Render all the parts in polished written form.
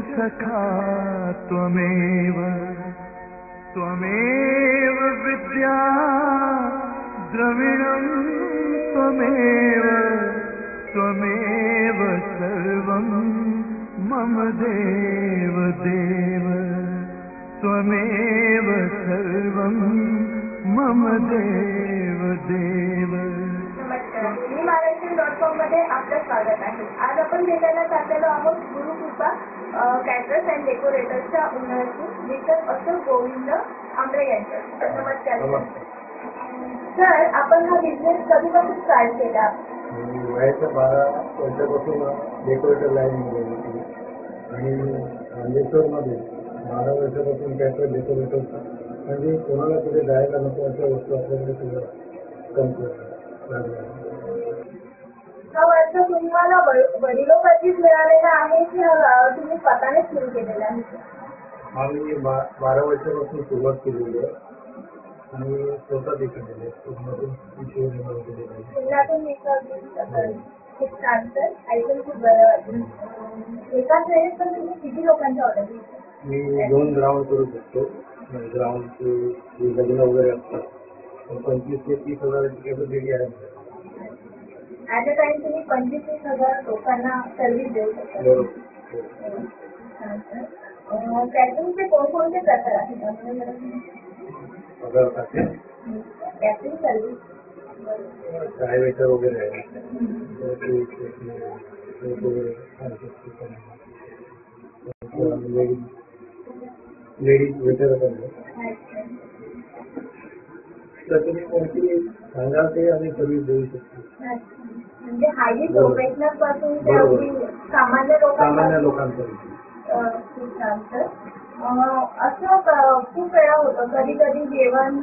सखा त्वमेव त्वमेव विद्या द्रविणं त्वमेव त्वमेव सर्वं मम देव देव त्वमेव सर्वं मम देव देव. नमस्कार, मी महाराष्ट्र.com मध्ये आपलं स्वागत आहे. आज आपण भेटायला चाललेलो आहोत गुरुकृपा कॅटरर्स अँड डेकोरेटर्सच्या ओनरशी मिस्टर अशोक गोविंद आंबरे यांच्याशी. नमस्कार सर, आपण हा बिझनेस कधीपासून स्टार्ट केला? वयाच्या 12 वर्षापासून डेकोरेटर लाईन मध्ये होती आणि खांदेश्वरमध्ये 12 वर्षापासून कॅटर डेकोरेटर म्हणजे कोणाला कुठे जायला नको अशा वस्तू आपल्याकडे सगळं कमी हा वर्ष तुम्हाला वडिलोपार्जित मिळालेला आहे की तुम्ही स्वतःने सुरू केलेला आहे? आम्ही 12 वर्षापासून सुरुवात केलेली आहे आणि स्वतः केलेली आहे. पुण्यातून खूप छान सर, ऐकून खूप बरं वाटलं. एकाच वेळेस पण तुम्ही किती लोकांच्या ऑर्डर घेता? मी 2 ग्राउंड करू शकतो. ग्राउंडचे लग्न वगैरे असतात 25 ते 30,000 कॅपॅसिटी आहे. ॲट अ टाइम तुम्ही 25,000 लोकांना सर्व्हिस देऊ शकता. कॅटरिंगचे कोणकोणते प्रकार आहेत? कॅटरिंग सर्व्हिस चाय वेटर वगैरे आहे. लेडीज वेटर आहे. तर तुम्ही कोणती सांगाल ते आम्ही सर्व्हिस देऊ शकतो. म्हणजे हायली प्रोफेशनल पासून ते अगदी सामान्य लोकांपर्यंत. खूप छान सर. असं खूप वेळा होतं, कधी कधी जेवण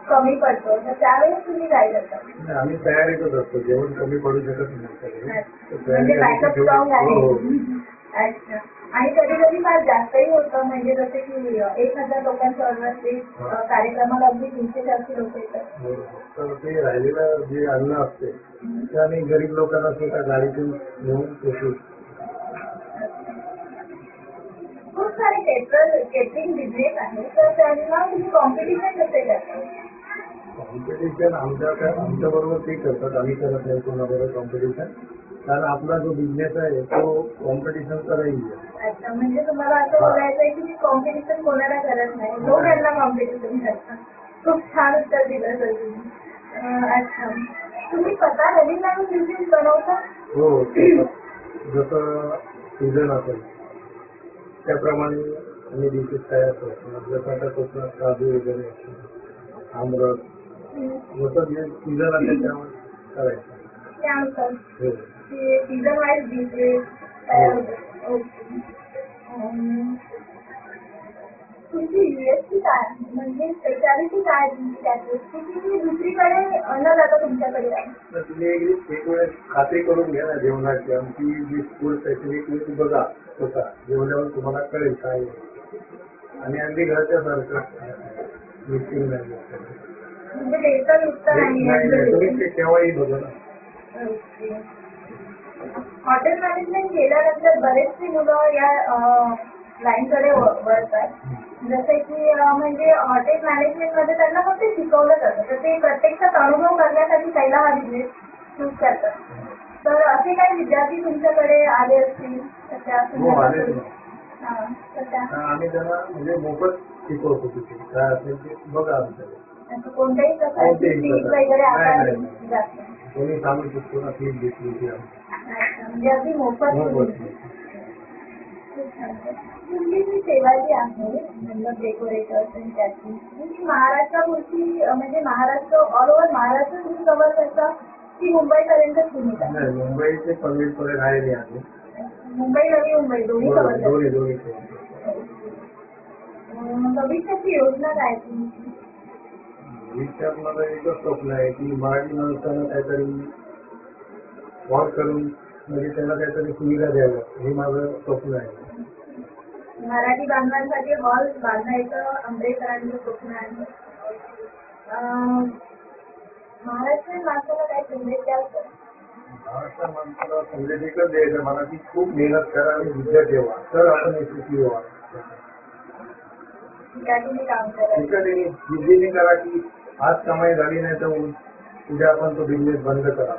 कमी पडतं, तर त्यावेळेस तुम्ही काय करता? आम्ही तयारीतच असतो. जेवण कमी पडू शकत नाही. म्हणजे बॅकअप स्ट्रॉंग आहे. अच्छा. आणि कधी कधी फार जास्तही होतं, म्हणजे जसे की 1,000 लोकांचं ऑर्डर असते, कार्यक्रमाला अगदी 300-400 लोक येतात. तर ते राहिलेलं जे अन्न असते ते आम्ही गरीब लोकांना सुद्धा गाडीतून घेऊन पोचू. खूप सारे केटरिंग बिझनेस आहे, तर त्यांना तुम्ही कॉम्पिटिशन कसे करता? कॉम्पिटिशन आमच्या बरोबर ते करतात, आम्ही करत नाही कोणाबरोबर कॉम्पिटिशन. कारण आपला जो बिझनेस आहे तो कॉम्पिटिशनचा नाही आहे. अच्छा, म्हणजे तुम्हाला असं बोलायचं आहे की कॉम्पिटिशन कोणाला करत नाही, लोक यांना कॉम्पिटिशन करतात. खूप छान उत्तर दिलं सर तुम्ही. अच्छा, तुम्ही स्वतः नवीन नवीन डिशेस बनवता? हो, जसं सीझन असेल त्याप्रमाणे आम्ही डिशेस तयार करतो. जसं आता कोकणात काजू वगैरे आमरस, जसं जे सीझन असेल त्यावर करायचं. त्यानुसार सीझन वाईज डिशेस तयार होतात. ओके. तुमची USP काय आहे, म्हणजे स्पेशालिटी काय आहे तुमची कॅटरिंगची, की दुसरीकडे न जाता तुमच्याकडे आहे? तर तुम्ही एक वेळेस खात्री करून घ्या ना जेवणाची. आमची जी फूड फॅसिलिटी ती बघा स्वतः, जेवणावर तुम्हाला कळेल काय. आणि अगदी घरच्या सारखं मिक्सिंग नाही, म्हणजे बेसन उत्तर तुम्ही केव्हाही बघा ना. हॉटेल मॅनेजमेंट केल्यानंतर बरेचसे मुलं या लाईनकडे वळतात. जसे की म्हणजे हॉटेल मॅनेजमेंटमध्ये त्यांना फक्त शिकवलं जातं, तर ते प्रत्यक्षात अनुभव करण्यासाठी पहिला हा बिझनेस चूज करतात. तर असे काही विद्यार्थी तुमच्याकडे आले असतील तर त्या आम्ही त्यांना म्हणजे मोफत शिकवतो. तिथे काय असेल ते बघा आमच्याकडे. कोणत्याही प्रकारची फीज वगैरे आकारली जाते? कोणी सांगू शकतो ना फीज घेतली होती आम्ही. म्हणजे अगदी मोफत. तुमची जी सेवा जी आहे मतलब डेकोरेटर्स आणि कॅटरिंग, तुम्ही महाराष्ट्रापुरती म्हणजे महाराष्ट्र ऑल ओव्हर महाराष्ट्र तुम्ही कव्हर करता की मुंबईपर्यंत तुम्ही? नाही, मुंबई ते पनवेलपर्यंत आहे आम्ही. मुंबई नवी मुंबई दोन्ही कव्हर करतो. दोन्ही. भविष्याची योजना काय तुमची? भविष्यात मला एकच स्वप्न आहे की मराठी माणसांना काहीतरी वॉल करून म्हणजे त्यांना काहीतरी सुविधा द्याव्या, हे माझं स्वप्न आहे. मराठी बांधवांसाठी हॉल बांधायचं आंबेडकरांचं स्वप्न आहे. महाराष्ट्रीयन माणसाला काय संदेश द्याल? महाराष्ट्र माणसाला संदेश एकच द्यायचं मला की खूप मेहनत करा आणि विद्या ठेवा तर आपण यशस्वी व्हा. त्यासाठी काम करायचं. एखाद्याने जिद्दीने करा की आज कमाई झाली नाही तर उद्या आपण तो बिझनेस बंद करा.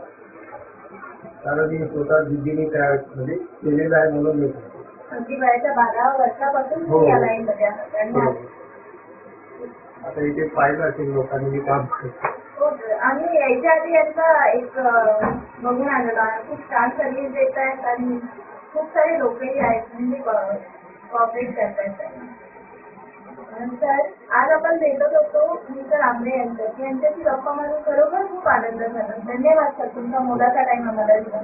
कारण मी स्वतः जिद्दीने तयार म्हणजे केलेलं आहे म्हणून मी सांगतो. अगदी वयाच्या 12 वर्षापासून हो. मी या लाईन मध्ये आहात आणि बरोबर. आता इथे पाहिलं असेल लोकांनी मी काम करतो. हो, आम्ही यायच्या आधी यांचा एक बघून आलेलो आहे. खूप छान सर्व्हिस देत आहेत आणि खूप सारे लोकही आहेत म्हणजे कॉपरेट करतात. सर आज आपण भेटत होतो मिस्टर आंबे यांच्याशी गप्पा मारून खरोखर खूप आनंद झाला. धन्यवाद सर तुमचा मोलाचा टाइम आम्हाला दिला.